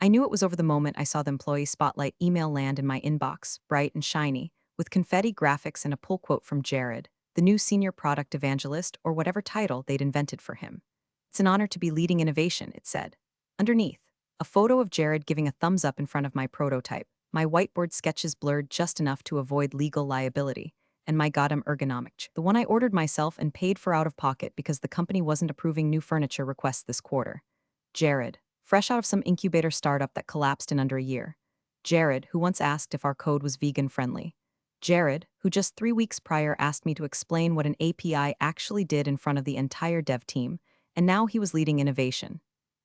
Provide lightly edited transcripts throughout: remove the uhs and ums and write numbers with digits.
I knew it was over the moment I saw the employee spotlight email land in my inbox, bright and shiny, with confetti graphics and a pull quote from Jared, the new senior product evangelist or whatever title they'd invented for him. It's an honor to be leading innovation, it said. Underneath, a photo of Jared giving a thumbs up in front of my prototype, my whiteboard sketches blurred just enough to avoid legal liability, and my Gotham ergonomic, the one I ordered myself and paid for out of pocket because the company wasn't approving new furniture requests this quarter. Jared, fresh out of some incubator startup that collapsed in under a year. Jared, who once asked if our code was vegan friendly. Jared, who just 3 weeks prior asked me to explain what an API actually did in front of the entire dev team, and now he was leading innovation.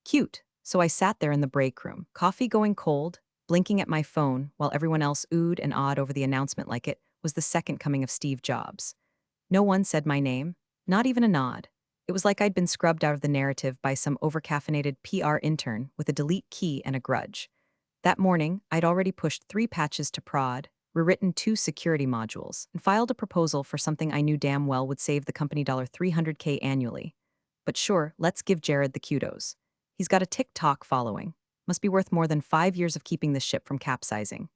Cute. So I sat there in the break room, coffee going cold, blinking at my phone while everyone else oohed and awed over the announcement like it was the second coming of Steve Jobs. No one said my name, not even a nod. It was like I'd been scrubbed out of the narrative by some overcaffeinated PR intern with a delete key and a grudge. That morning, I'd already pushed 3 patches to prod, rewritten 2 security modules, and filed a proposal for something I knew damn well would save the company $300K annually. But sure, let's give Jared the kudos. He's got a TikTok following. Must be worth more than 5 years of keeping this ship from capsizing.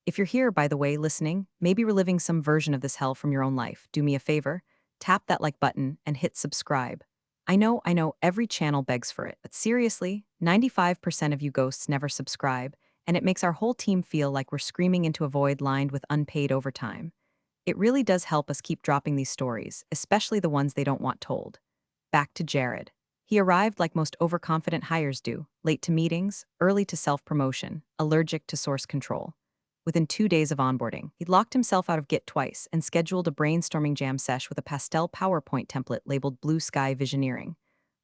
If you're here, by the way, listening, maybe reliving some version of this hell from your own life, do me a favor, tap that like button and hit subscribe. I know, every channel begs for it, but seriously, 95% of you ghosts never subscribe, and it makes our whole team feel like we're screaming into a void lined with unpaid overtime. It really does help us keep dropping these stories, especially the ones they don't want told. Back to Jared. He arrived like most overconfident hires do, late to meetings, early to self-promotion, allergic to source control. Within 2 days of onboarding, he'd locked himself out of Git twice and scheduled a brainstorming jam sesh with a pastel PowerPoint template labeled Blue Sky Visioneering.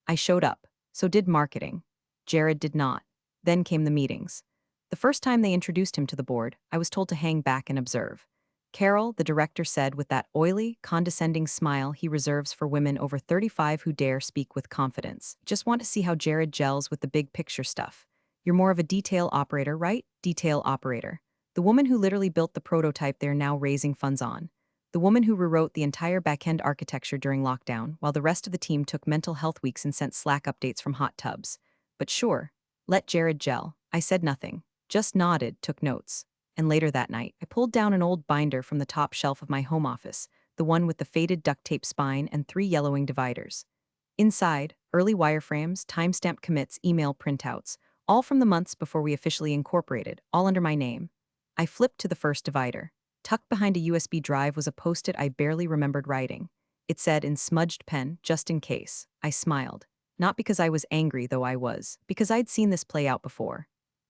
I showed up, so did marketing. Jared did not. Then came the meetings. The first time they introduced him to the board, I was told to hang back and observe. Carol, the director, said with that oily, condescending smile he reserves for women over 35 who dare speak with confidence. Just want to see how Jared gels with the big picture stuff. You're more of a detail operator, right? Detail operator. The woman who literally built the prototype they're now raising funds on. The woman who rewrote the entire backend architecture during lockdown, while the rest of the team took mental health weeks and sent Slack updates from hot tubs. But sure, let Jared gel. I said nothing, just nodded, took notes. And later that night, I pulled down an old binder from the top shelf of my home office, the one with the faded duct tape spine and 3 yellowing dividers. Inside, early wireframes, timestamp commits, email printouts, all from the months before we officially incorporated, all under my name. I flipped to the first divider. Tucked behind a USB drive was a post-it I barely remembered writing. It said in smudged pen, just in case. I smiled. Not because I was angry, though I was, because I'd seen this play out before.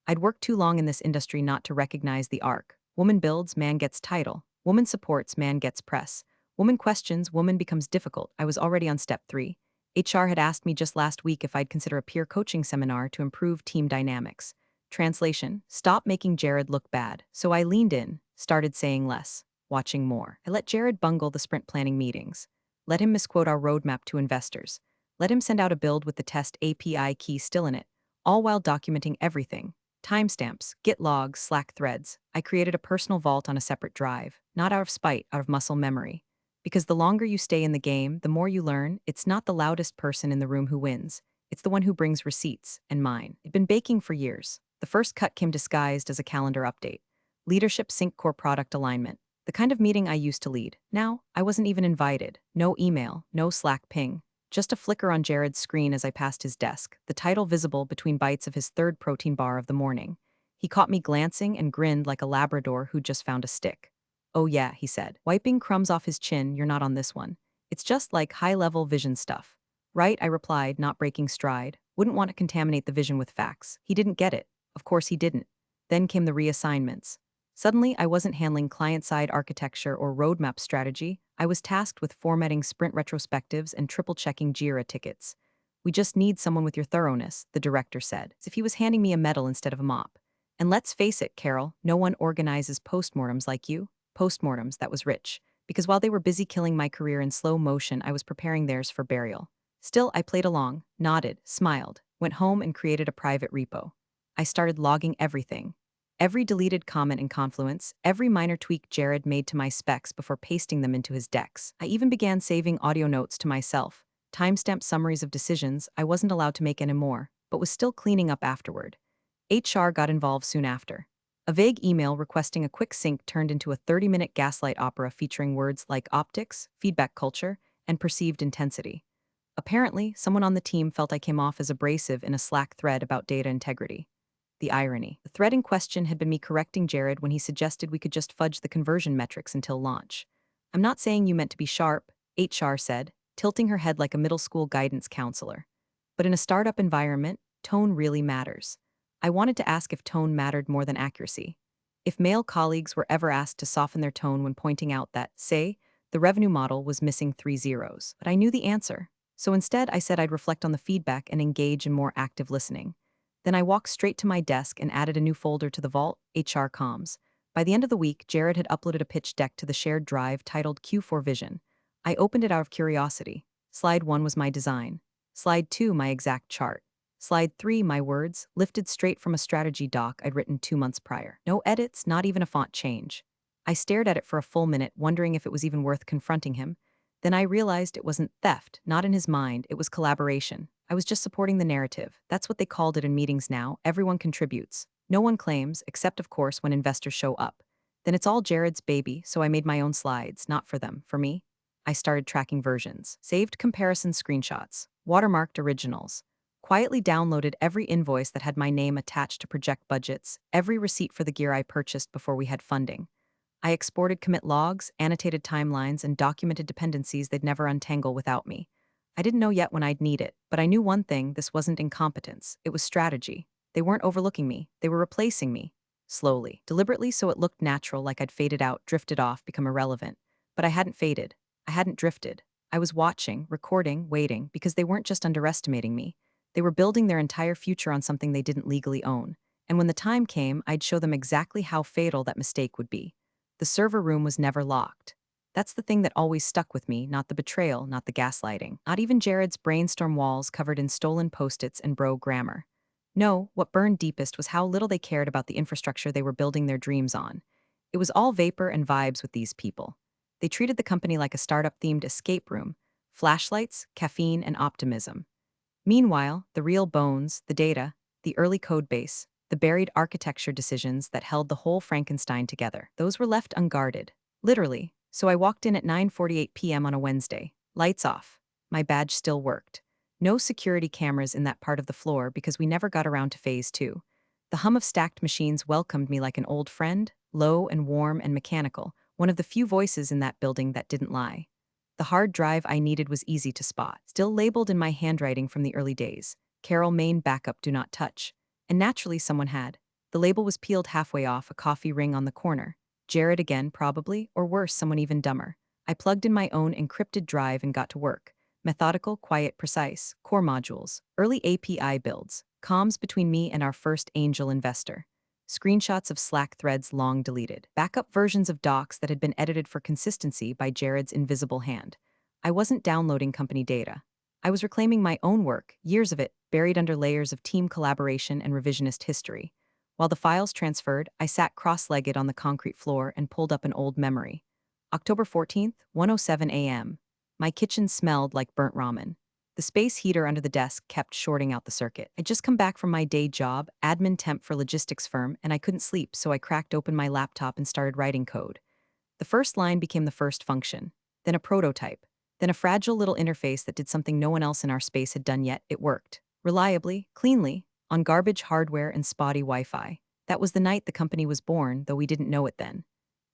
I'd worked too long in this industry not to recognize the arc. Woman builds, man gets title. Woman supports, man gets press. Woman questions, woman becomes difficult. I was already on step 3. HR had asked me just last week if I'd consider a peer coaching seminar to improve team dynamics. Translation: stop making Jared look bad. So I leaned in, started saying less, watching more. I let Jared bungle the sprint planning meetings. Let him misquote our roadmap to investors. Let him send out a build with the test API key still in it, all while documenting everything. Timestamps, Git logs, Slack threads. I created a personal vault on a separate drive, not out of spite, out of muscle memory. Because the longer you stay in the game, the more you learn, it's not the loudest person in the room who wins. It's the one who brings receipts, and mine. It'd been baking for years. The first cut came disguised as a calendar update. Leadership Sync Core Product Alignment. The kind of meeting I used to lead. Now, I wasn't even invited. No email, no Slack ping. Just a flicker on Jared's screen as I passed his desk, the title visible between bites of his third protein bar of the morning. He caught me glancing and grinned like a Labrador who'd just found a stick. "Oh yeah," he said, wiping crumbs off his chin, "you're not on this one. It's just like high-level vision stuff." "Right," I replied, not breaking stride. Wouldn't want to contaminate the vision with facts. He didn't get it. Of course he didn't. Then came the reassignments. Suddenly, I wasn't handling client-side architecture or roadmap strategy. I was tasked with formatting sprint retrospectives and triple-checking Jira tickets. "We just need someone with your thoroughness," the director said, as if he was handing me a medal instead of a mop. "And let's face it, Carol, no one organizes postmortems like you." Postmortems, that was rich, because while they were busy killing my career in slow motion, I was preparing theirs for burial. Still, I played along, nodded, smiled, went home and created a private repo. I started logging everything. Every deleted comment in Confluence, every minor tweak Jared made to my specs before pasting them into his decks. I even began saving audio notes to myself, timestamp summaries of decisions I wasn't allowed to make anymore, but was still cleaning up afterward. HR got involved soon after. A vague email requesting a quick sync turned into a 30-minute gaslight opera featuring words like optics, feedback culture, and perceived intensity. Apparently, someone on the team felt I came off as abrasive in a Slack thread about data integrity. The irony. The thread in question had been me correcting Jared when he suggested we could just fudge the conversion metrics until launch. I'm not saying you meant to be sharp, HR said, tilting her head like a middle school guidance counselor. But in a startup environment, tone really matters. I wanted to ask if tone mattered more than accuracy. If male colleagues were ever asked to soften their tone when pointing out that, say, the revenue model was missing 3 zeros. But I knew the answer. So instead, I said I'd reflect on the feedback and engage in more active listening. Then I walked straight to my desk and added a new folder to the vault, HR Comms. By the end of the week, Jared had uploaded a pitch deck to the shared drive titled Q4 Vision. I opened it out of curiosity. Slide 1 was my design. Slide 2, my exact chart. Slide 3, my words, lifted straight from a strategy doc I'd written 2 months prior. No edits, not even a font change. I stared at it for a full minute, wondering if it was even worth confronting him. Then I realized it wasn't theft, not in his mind, it was collaboration. I was just supporting the narrative. That's what they called it in meetings now. Everyone contributes. No one claims, except of course when investors show up. Then it's all Jared's baby, so I made my own slides, not for them, for me. I started tracking versions, saved comparison screenshots, watermarked originals, quietly downloaded every invoice that had my name attached to project budgets, every receipt for the gear I purchased before we had funding. I exported commit logs, annotated timelines, and documented dependencies they'd never untangle without me. I didn't know yet when I'd need it, but I knew one thing: this wasn't incompetence, it was strategy. They weren't overlooking me, they were replacing me. Slowly, deliberately so it looked natural, like I'd faded out, drifted off, become irrelevant. But I hadn't faded. I hadn't drifted. I was watching, recording, waiting, because they weren't just underestimating me. They were building their entire future on something they didn't legally own. And when the time came, I'd show them exactly how fatal that mistake would be. The server room was never locked. That's the thing that always stuck with me, not the betrayal, not the gaslighting, not even Jared's brainstorm walls covered in stolen post-its and bro grammar. No, what burned deepest was how little they cared about the infrastructure they were building their dreams on. It was all vapor and vibes with these people. They treated the company like a startup-themed escape room, flashlights, caffeine, and optimism. Meanwhile, the real bones, the data, the early code base, the buried architecture decisions that held the whole Frankenstein together, those were left unguarded. Literally. So I walked in at 9:48 p.m. on a Wednesday. Lights off. My badge still worked. No security cameras in that part of the floor because we never got around to phase 2. The hum of stacked machines welcomed me like an old friend, low and warm and mechanical, one of the few voices in that building that didn't lie. The hard drive I needed was easy to spot, still labeled in my handwriting from the early days. Carol Main backup, do not touch. And naturally someone had. The label was peeled halfway off, a coffee ring on the corner. Jared again, probably, or worse, someone even dumber. I plugged in my own encrypted drive and got to work. Methodical, quiet, precise, core modules, early API builds, comms between me and our first angel investor. Screenshots of Slack threads long deleted, backup versions of docs that had been edited for consistency by Jared's invisible hand. I wasn't downloading company data. I was reclaiming my own work, years of it, buried under layers of team collaboration and revisionist history. While the files transferred, I sat cross-legged on the concrete floor and pulled up an old memory. October 14th, 1:07 a.m. My kitchen smelled like burnt ramen. The space heater under the desk kept shorting out the circuit. I'd just come back from my day job, admin temp for logistics firm, and I couldn't sleep, so I cracked open my laptop and started writing code. The first line became the first function, then a prototype, then a fragile little interface that did something no one else in our space had done yet. It worked. Reliably, cleanly, on garbage hardware and spotty Wi-Fi. That was the night the company was born, though we didn't know it then.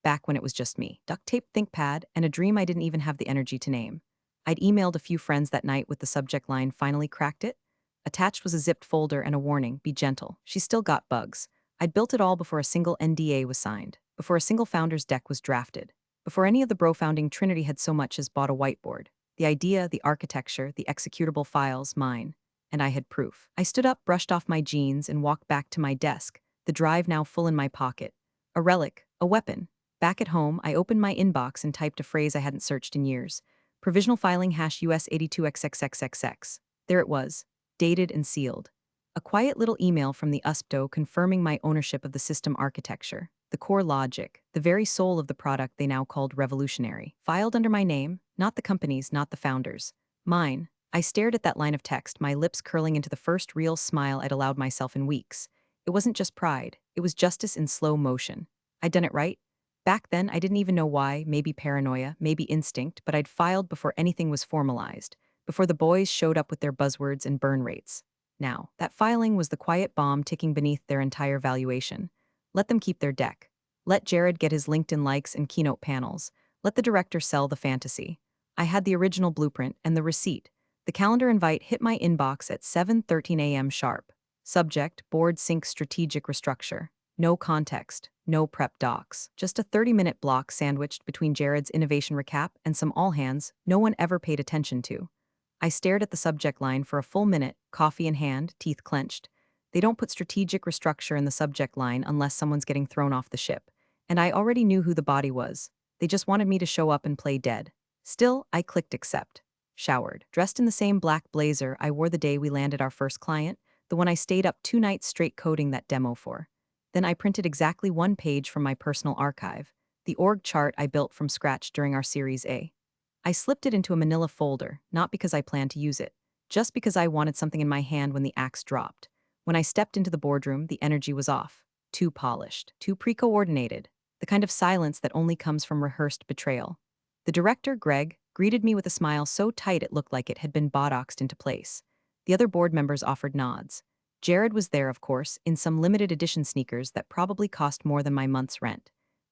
Back when it was just me, duct tape ThinkPad, and a dream I didn't even have the energy to name. I'd emailed a few friends that night with the subject line, "Finally cracked it." Attached was a zipped folder and a warning, "Be gentle, she's still got bugs." I'd built it all before a single NDA was signed, before a single founder's deck was drafted, before any of the bro-founding Trinity had so much as bought a whiteboard. The idea, the architecture, the executable files, mine. And I had proof. I stood up, brushed off my jeans, and walked back to my desk, the drive now full in my pocket. A relic, a weapon. Back at home, I opened my inbox and typed a phrase I hadn't searched in years. Provisional filing hash US 82XXXXX. There it was, dated and sealed. A quiet little email from the USPTO confirming my ownership of the system architecture, the core logic, the very soul of the product they now called revolutionary. Filed under my name, not the company's, not the founder's. Mine. I stared at that line of text, my lips curling into the first real smile I'd allowed myself in weeks. It wasn't just pride, it was justice in slow motion. I'd done it right. Back then, I didn't even know why, maybe paranoia, maybe instinct, but I'd filed before anything was formalized, before the boys showed up with their buzzwords and burn rates. Now, that filing was the quiet bomb ticking beneath their entire valuation. Let them keep their deck. Let Jared get his LinkedIn likes and keynote panels. Let the director sell the fantasy. I had the original blueprint and the receipt. The calendar invite hit my inbox at 7:13 a.m. sharp. Subject, Board Sync Strategic Restructure. No context, no prep docs. Just a 30-minute block sandwiched between Jared's innovation recap and some all-hands no one ever paid attention to. I stared at the subject line for a full minute, coffee in hand, teeth clenched. They don't put strategic restructure in the subject line unless someone's getting thrown off the ship. And I already knew who the body was. They just wanted me to show up and play dead. Still, I clicked accept. Showered. Dressed in the same black blazer I wore the day we landed our first client, the one I stayed up 2 nights straight coding that demo for. Then I printed exactly one page from my personal archive, the org chart I built from scratch during our Series A. I slipped it into a manila folder, not because I planned to use it, just because I wanted something in my hand when the axe dropped. When I stepped into the boardroom, the energy was off. Too polished, too pre-coordinated, the kind of silence that only comes from rehearsed betrayal. The director, Greg, greeted me with a smile so tight it looked like it had been botoxed into place. The other board members offered nods. Jared was there, of course, in some limited edition sneakers that probably cost more than my month's rent.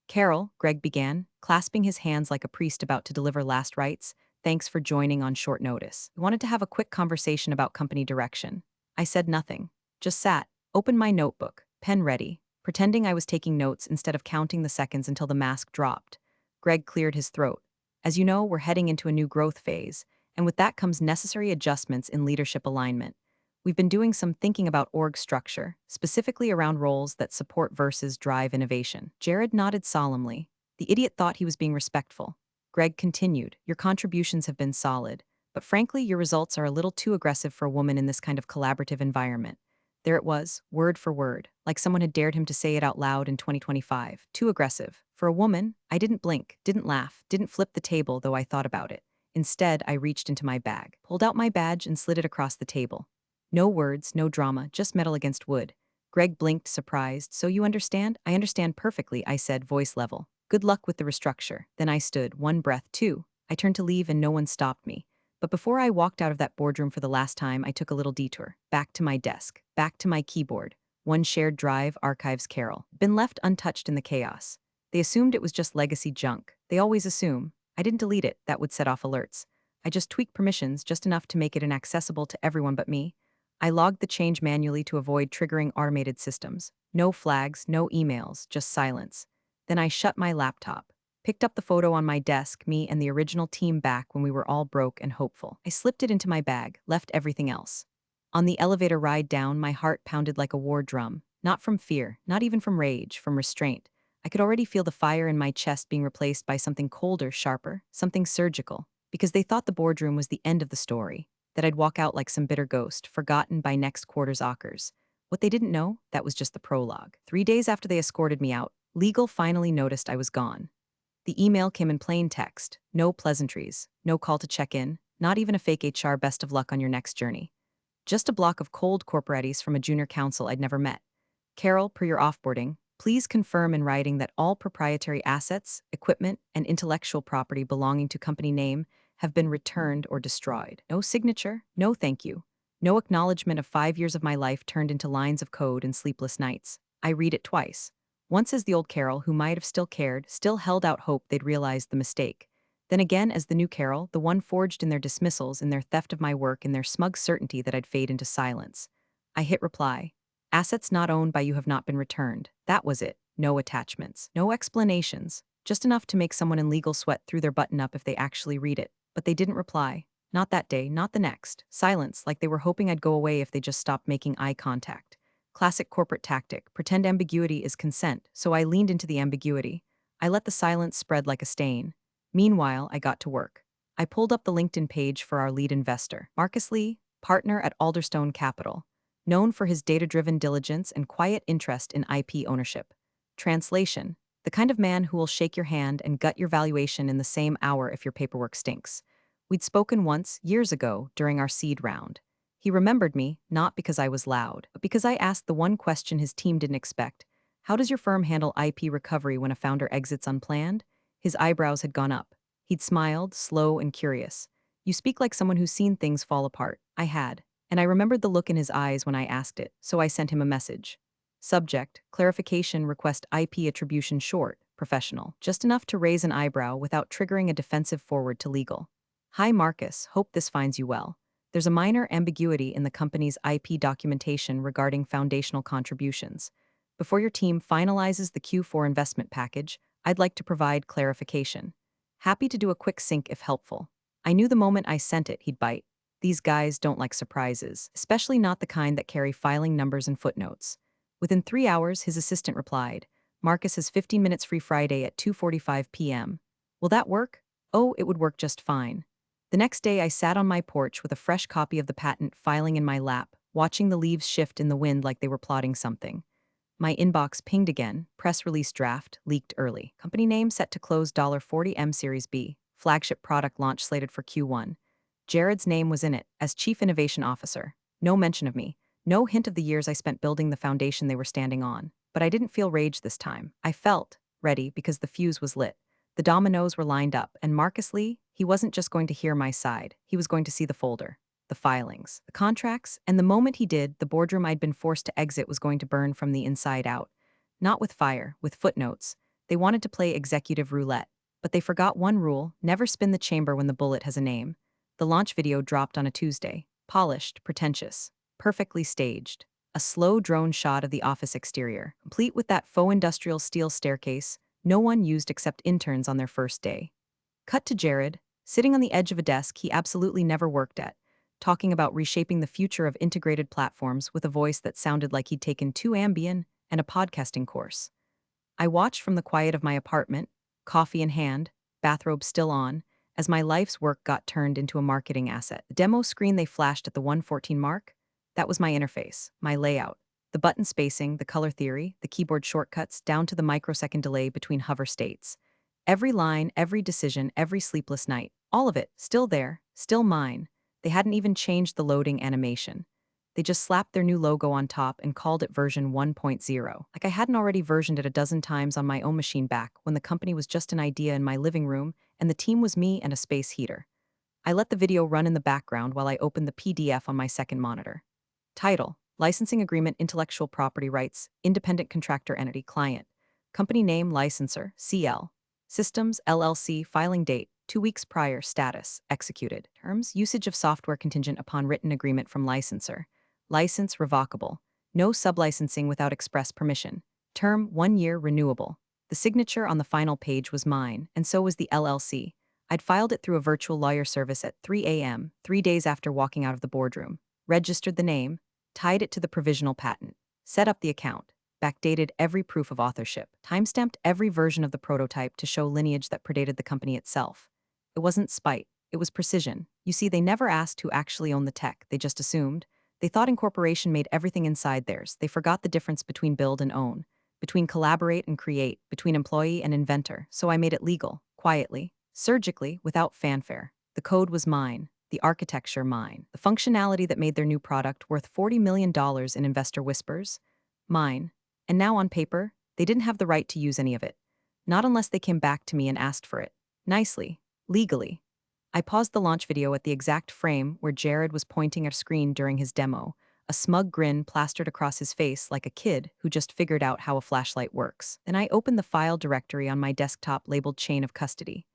Carol, Greg began, clasping his hands like a priest about to deliver last rites, thanks for joining on short notice. We wanted to have a quick conversation about company direction. I said nothing, just sat, opened my notebook, pen ready, pretending I was taking notes instead of counting the seconds until the mask dropped. Greg cleared his throat. As you know, we're heading into a new growth phase, and with that comes necessary adjustments in leadership alignment. We've been doing some thinking about org structure, specifically around roles that support versus drive innovation. Jared nodded solemnly. The idiot thought he was being respectful. Greg continued, your contributions have been solid, but frankly, your results are a little too aggressive for a woman in this kind of collaborative environment. There it was, word for word, like someone had dared him to say it out loud in 2025. Too aggressive. For a woman, I didn't blink, didn't laugh, didn't flip the table, though I thought about it. Instead, I reached into my bag, pulled out my badge, and slid it across the table. No words, no drama, just metal against wood. Greg blinked, surprised. So you understand? I understand perfectly, I said, voice level. Good luck with the restructure. Then I stood, one breath, two. I turned to leave and no one stopped me. But before I walked out of that boardroom for the last time, I took a little detour. Back to my desk, back to my keyboard. One shared drive, archives Carol. Been left untouched in the chaos. They assumed it was just legacy junk. They always assume. I didn't delete it, that would set off alerts. I just tweaked permissions just enough to make it inaccessible to everyone but me. I logged the change manually to avoid triggering automated systems. No flags, no emails, just silence. Then I shut my laptop, picked up the photo on my desk, me and the original team back when we were all broke and hopeful. I slipped it into my bag, left everything else. On the elevator ride down, my heart pounded like a war drum. Not from fear, not even from rage, from restraint. I could already feel the fire in my chest being replaced by something colder, sharper, something surgical, because they thought the boardroom was the end of the story, that I'd walk out like some bitter ghost, forgotten by next quarter's ockers. What they didn't know, that was just the prologue. 3 days after they escorted me out, legal finally noticed I was gone. The email came in plain text, no pleasantries, no call to check in, not even a fake HR best of luck on your next journey. Just a block of cold corporates from a junior counsel I'd never met. Carol, per your offboarding, please confirm in writing that all proprietary assets, equipment, and intellectual property belonging to company name have been returned or destroyed. No signature, no thank you. No acknowledgement of 5 years of my life turned into lines of code and sleepless nights. I read it twice. Once as the old Carol, who might have still cared, still held out hope they'd realized the mistake. Then again as the new Carol, the one forged in their dismissals, in their theft of my work, in their smug certainty that I'd fade into silence. I hit reply. Assets not owned by you have not been returned. That was it. No attachments. No explanations. Just enough to make someone in legal sweat through their button-up if they actually read it. But they didn't reply. Not that day, not the next. Silence, like they were hoping I'd go away if they just stopped making eye contact. Classic corporate tactic. Pretend ambiguity is consent, so I leaned into the ambiguity. I let the silence spread like a stain. Meanwhile, I got to work. I pulled up the LinkedIn page for our lead investor, Marcus Lee, partner at Alderstone Capital, known for his data-driven diligence and quiet interest in IP ownership. Translation: the kind of man who will shake your hand and gut your valuation in the same hour if your paperwork stinks. We'd spoken once, years ago, during our seed round. He remembered me, not because I was loud, but because I asked the one question his team didn't expect. How does your firm handle IP recovery when a founder exits unplanned? His eyebrows had gone up. He'd smiled, slow and curious. You speak like someone who's seen things fall apart. I had. And I remembered the look in his eyes when I asked it, so I sent him a message. Subject, clarification, request IP attribution short, professional. Just enough to raise an eyebrow without triggering a defensive forward to legal. Hi Marcus, hope this finds you well. There's a minor ambiguity in the company's IP documentation regarding foundational contributions. Before your team finalizes the Q4 investment package, I'd like to provide clarification. Happy to do a quick sync if helpful. I knew the moment I sent it, he'd bite. These guys don't like surprises, especially not the kind that carry filing numbers and footnotes. Within 3 hours, his assistant replied, Marcus has 15 minutes free Friday at 2:45 p.m. Will that work? Oh, it would work just fine. The next day, I sat on my porch with a fresh copy of the patent filing in my lap, watching the leaves shift in the wind like they were plotting something. My inbox pinged again, press release draft, leaked early. Company name set to close $40M Series B, flagship product launch slated for Q1. Jared's name was in it, as Chief Innovation Officer. No mention of me. No hint of the years I spent building the foundation they were standing on. But I didn't feel rage this time. I felt ready because the fuse was lit. The dominoes were lined up, and Marcus Lee, he wasn't just going to hear my side. He was going to see the folder, the filings, the contracts, and the moment he did, the boardroom I'd been forced to exit was going to burn from the inside out. Not with fire, with footnotes. They wanted to play executive roulette. But they forgot one rule: never spin the chamber when the bullet has a name. The launch video dropped on a Tuesday. Polished, pretentious, perfectly staged. A slow drone shot of the office exterior, complete with that faux industrial steel staircase no one used except interns on their first day. Cut to Jared, sitting on the edge of a desk he absolutely never worked at, talking about reshaping the future of integrated platforms with a voice that sounded like he'd taken 2 Ambien and a podcasting course. I watched from the quiet of my apartment, coffee in hand, bathrobe still on, as my life's work got turned into a marketing asset. The demo screen they flashed at the 114 mark, that was my interface, my layout. The button spacing, the color theory, the keyboard shortcuts, down to the microsecond delay between hover states. Every line, every decision, every sleepless night, all of it, still there, still mine. They hadn't even changed the loading animation. They just slapped their new logo on top and called it version 1.0. Like I hadn't already versioned it a dozen times on my own machine back when the company was just an idea in my living room and the team was me and a space heater. I let the video run in the background while I opened the PDF on my second monitor. Title: Licensing Agreement, Intellectual Property Rights, Independent Contractor Entity, Client. Company name, Licensor, CL. Systems, LLC, filing date, 2 weeks prior, status, executed. Terms, usage of software contingent upon written agreement from licensor. License, revocable. No sublicensing without express permission. Term, 1 year, renewable. The signature on the final page was mine, and so was the LLC. I'd filed it through a virtual lawyer service at 3 a.m., 3 days after walking out of the boardroom. Registered the name, tied it to the provisional patent, set up the account, backdated every proof of authorship, timestamped every version of the prototype to show lineage that predated the company itself. It wasn't spite, it was precision. You see, they never asked who actually owned the tech, they just assumed. They thought incorporation made everything inside theirs. They forgot the difference between build and own, between collaborate and create, between employee and inventor. So I made it legal, quietly, surgically, without fanfare. The code was mine, the architecture mine. The functionality that made their new product worth $40 million in investor whispers, mine. And now on paper, they didn't have the right to use any of it. Not unless they came back to me and asked for it. Nicely. Legally. I paused the launch video at the exact frame where Jared was pointing at a screen during his demo, a smug grin plastered across his face like a kid who just figured out how a flashlight works. Then I opened the file directory on my desktop labeled Chain of Custody.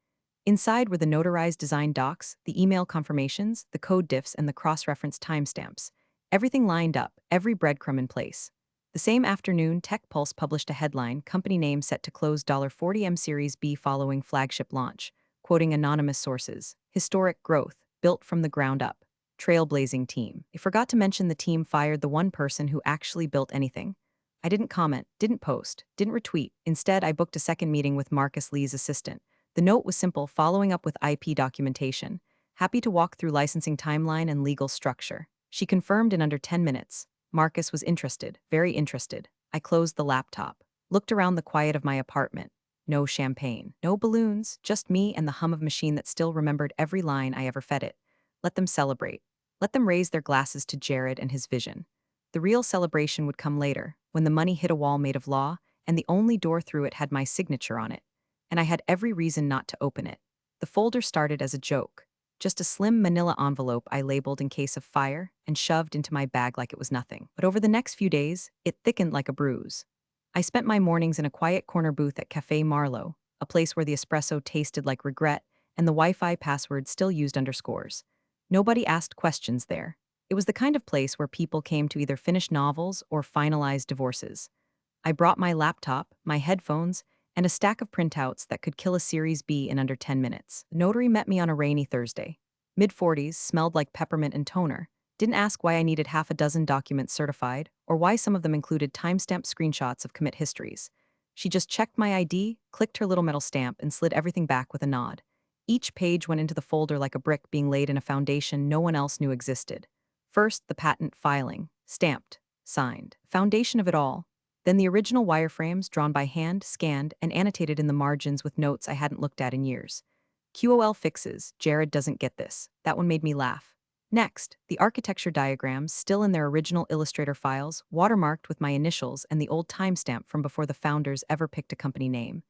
Inside were the notarized design docs, the email confirmations, the code diffs, and the cross-reference timestamps. Everything lined up, every breadcrumb in place. The same afternoon, Tech Pulse published a headline, company name set to close $40M Series B following flagship launch, quoting anonymous sources. Historic growth, built from the ground up. Trailblazing team. They forgot to mention the team fired the one person who actually built anything. I didn't comment, didn't post, didn't retweet. Instead, I booked a second meeting with Marcus Lee's assistant. The note was simple, following up with IP documentation. Happy to walk through licensing timeline and legal structure. She confirmed in under 10 minutes. Marcus was interested, very interested. I closed the laptop, looked around the quiet of my apartment. No champagne, no balloons, just me and the hum of machine that still remembered every line I ever fed it. Let them celebrate. Let them raise their glasses to Jared and his vision. The real celebration would come later, when the money hit a wall made of law, and the only door through it had my signature on it. And I had every reason not to open it. The folder started as a joke, just a slim manila envelope I labeled in case of fire and shoved into my bag like it was nothing. But over the next few days, it thickened like a bruise. I spent my mornings in a quiet corner booth at Café Marlowe, a place where the espresso tasted like regret and the Wi-Fi password still used underscores. Nobody asked questions there. It was the kind of place where people came to either finish novels or finalize divorces. I brought my laptop, my headphones, and a stack of printouts that could kill a Series B in under 10 minutes. The notary met me on a rainy Thursday. Mid-40s, smelled like peppermint and toner. Didn't ask why I needed half a dozen documents certified, or why some of them included timestamp screenshots of commit histories. She just checked my ID, clicked her little metal stamp, and slid everything back with a nod. Each page went into the folder like a brick being laid in a foundation no one else knew existed. First, the patent filing, stamped, signed. Foundation of it all. Then the original wireframes drawn by hand, scanned, and annotated in the margins with notes I hadn't looked at in years. QOL fixes, Jared doesn't get this. That one made me laugh. Next, the architecture diagrams, still in their original Illustrator files, watermarked with my initials and the old timestamp from before the founders ever picked a company name.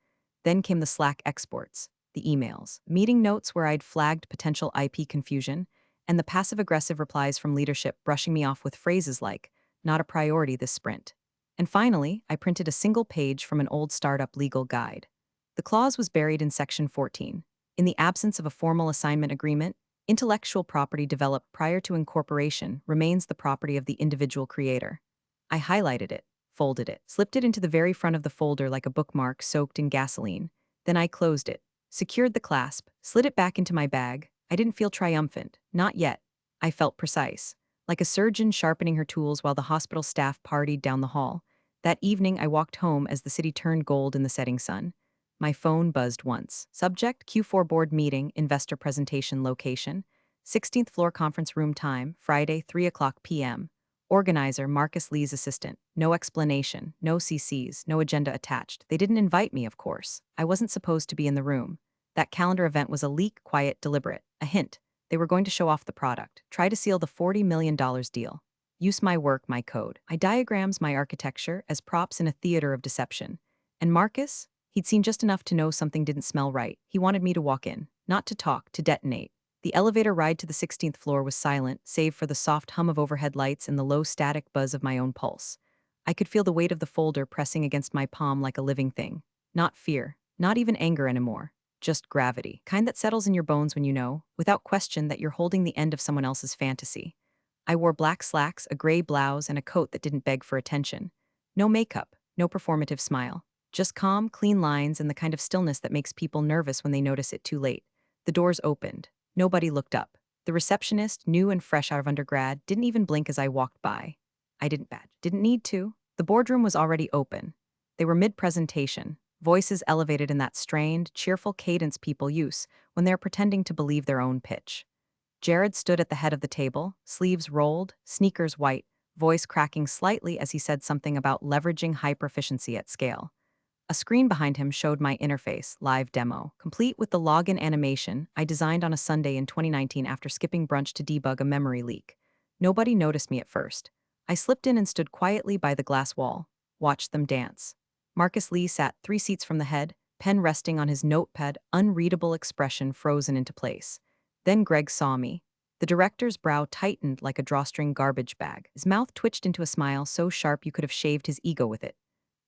Then came the Slack exports, the emails, meeting notes where I'd flagged potential IP confusion, and the passive-aggressive replies from leadership brushing me off with phrases like, "Not a priority this sprint." And finally, I printed a single page from an old startup legal guide. The clause was buried in Section 14. In the absence of a formal assignment agreement, intellectual property developed prior to incorporation remains the property of the individual creator. I highlighted it, folded it, slipped it into the very front of the folder like a bookmark soaked in gasoline. Then I closed it, secured the clasp, slid it back into my bag. I didn't feel triumphant, not yet. I felt precise, like a surgeon sharpening her tools while the hospital staff partied down the hall. That evening, I walked home as the city turned gold in the setting sun. My phone buzzed once. Subject, Q4 board meeting, investor presentation location, 16th floor conference room time, Friday, 3 o'clock p.m. Organizer, Marcus Lee's assistant. No explanation, no CCs, no agenda attached. They didn't invite me, of course. I wasn't supposed to be in the room. That calendar event was a leak, quiet, deliberate. A hint. They were going to show off the product. Try to seal the $40 million deal. Use my work, my code. I diagrams my architecture as props in a theater of deception. And Marcus? He'd seen just enough to know something didn't smell right. He wanted me to walk in, not to talk, to detonate. The elevator ride to the 16th floor was silent, save for the soft hum of overhead lights and the low static buzz of my own pulse. I could feel the weight of the folder pressing against my palm like a living thing. Not fear, not even anger anymore. Just gravity. Kind that settles in your bones when you know, without question, that you're holding the end of someone else's fantasy. I wore black slacks, a gray blouse, and a coat that didn't beg for attention. No makeup, no performative smile. Just calm, clean lines and the kind of stillness that makes people nervous when they notice it too late. The doors opened. Nobody looked up. The receptionist, new and fresh out of undergrad, didn't even blink as I walked by. I didn't badge. Didn't need to. The boardroom was already open. They were mid-presentation, voices elevated in that strained, cheerful cadence people use when they're pretending to believe their own pitch. Jared stood at the head of the table, sleeves rolled, sneakers white, voice cracking slightly as he said something about leveraging high proficiency at scale. A screen behind him showed my interface, live demo, complete with the login animation I designed on a Sunday in 2019 after skipping brunch to debug a memory leak. Nobody noticed me at first. I slipped in and stood quietly by the glass wall, watched them dance. Marcus Lee sat 3 seats from the head, pen resting on his notepad, unreadable expression frozen into place. Then Greg saw me. The director's brow tightened like a drawstring garbage bag. His mouth twitched into a smile so sharp you could have shaved his ego with it.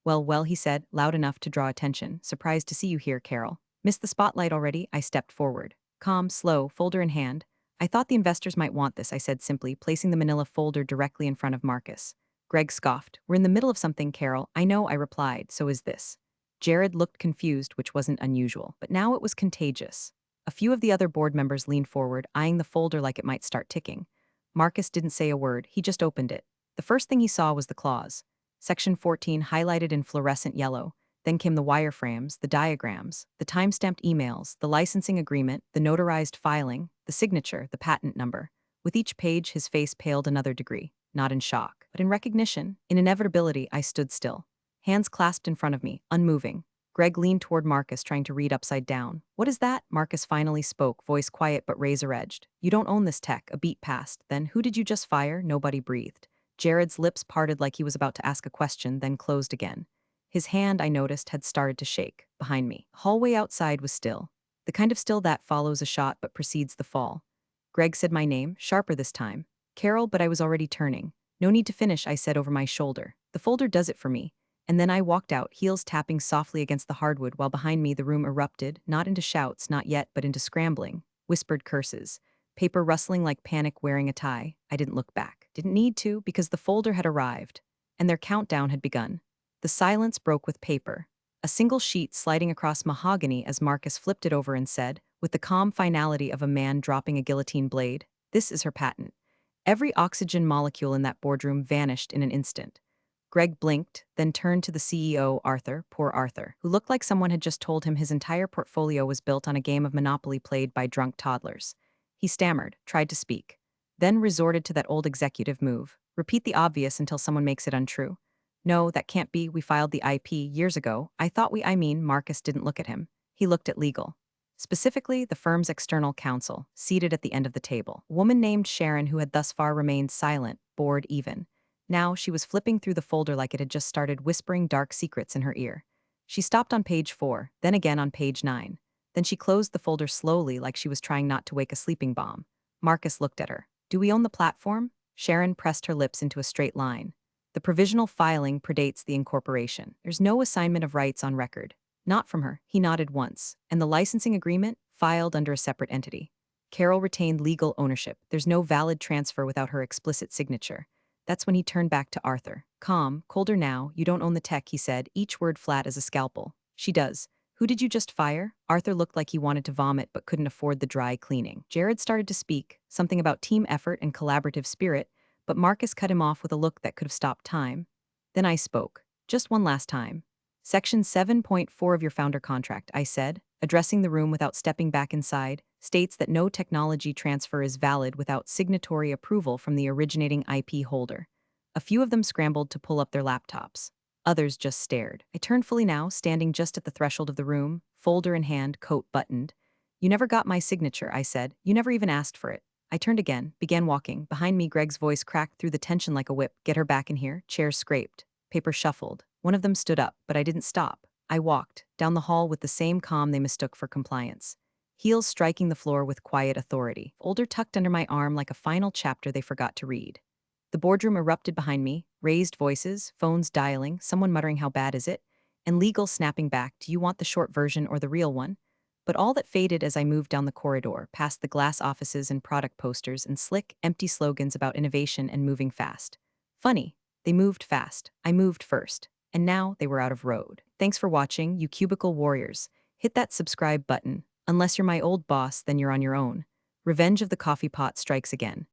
Well, he said, loud enough to draw attention. Surprised to see you here, Carol. Missed the spotlight already? I stepped forward. Calm, slow, folder in hand. I thought the investors might want this, I said simply, placing the manila folder directly in front of Marcus. Greg scoffed. We're in the middle of something, Carol. I know, I replied. So is this. Jared looked confused, which wasn't unusual, but now it was contagious. A few of the other board members leaned forward, eyeing the folder like it might start ticking. Marcus didn't say a word, he just opened it. The first thing he saw was the clause. Section 14 highlighted in fluorescent yellow. Then came the wireframes, the diagrams, the time-stamped emails, the licensing agreement, the notarized filing, the signature, the patent number. With each page, his face paled another degree, not in shock, but in recognition. In inevitability, I stood still. Hands clasped in front of me, unmoving. Greg leaned toward Marcus, trying to read upside down. What is that? Marcus finally spoke, voice quiet but razor-edged. You don't own this tech. A beat passed. Then, who did you just fire? Nobody breathed. Jared's lips parted like he was about to ask a question, then closed again. His hand, I noticed, had started to shake. Behind me. The hallway outside was still. The kind of still that follows a shot but precedes the fall. Greg said my name, sharper this time. Carol, but I was already turning. No need to finish, I said over my shoulder. The folder does it for me. And then I walked out, heels tapping softly against the hardwood, while behind me the room erupted, not into shouts, not yet, but into scrambling, whispered curses. Paper rustling like panic wearing a tie. I didn't look back. Didn't need to, because the folder had arrived. And their countdown had begun. The silence broke with paper. A single sheet sliding across mahogany as Marcus flipped it over and said, with the calm finality of a man dropping a guillotine blade, this is her patent. Every oxygen molecule in that boardroom vanished in an instant. Greg blinked, then turned to the CEO, Arthur, poor Arthur, who looked like someone had just told him his entire portfolio was built on a game of Monopoly played by drunk toddlers. He stammered, tried to speak, then resorted to that old executive move. Repeat the obvious until someone makes it untrue. No, that can't be. We filed the IP years ago. Marcus didn't look at him. He looked at legal. Specifically, the firm's external counsel, seated at the end of the table. A woman named Sharon who had thus far remained silent, bored even. Now, she was flipping through the folder like it had just started, whispering dark secrets in her ear. She stopped on page 4, then again on page 9. Then she closed the folder slowly like she was trying not to wake a sleeping bomb. Marcus looked at her. Do we own the platform? Sharon pressed her lips into a straight line. The provisional filing predates the incorporation. There's no assignment of rights on record. Not from her. He nodded once. And the licensing agreement? Filed under a separate entity. Carol retained legal ownership. There's no valid transfer without her explicit signature. That's when he turned back to Arthur. Calm, colder now. You don't own the tech, he said, each word flat as a scalpel. She does. Who did you just fire? Arthur looked like he wanted to vomit but couldn't afford the dry cleaning. Jared started to speak, something about team effort and collaborative spirit, but Marcus cut him off with a look that could have stopped time. Then I spoke. Just one last time. Section 7.4 of your founder contract, I said, addressing the room without stepping back inside, states that no technology transfer is valid without signatory approval from the originating IP holder. A few of them scrambled to pull up their laptops. Others just stared. I turned fully now, standing just at the threshold of the room, folder in hand, coat buttoned. You never got my signature, I said. You never even asked for it. I turned again, began walking. Behind me, Greg's voice cracked through the tension like a whip. Get her back in here. Chairs scraped. Paper shuffled. One of them stood up, but I didn't stop. I walked, down the hall with the same calm they mistook for compliance. Heels striking the floor with quiet authority. Folder tucked under my arm like a final chapter they forgot to read. The boardroom erupted behind me, raised voices, phones dialing, someone muttering how bad is it, and legal snapping back, do you want the short version or the real one? But all that faded as I moved down the corridor, past the glass offices and product posters and slick, empty slogans about innovation and moving fast. Funny, they moved fast. I moved first. And now they were out of road. Thanks for watching, you cubicle warriors. Hit that subscribe button. Unless you're my old boss, then you're on your own. Revenge of the coffee pot strikes again.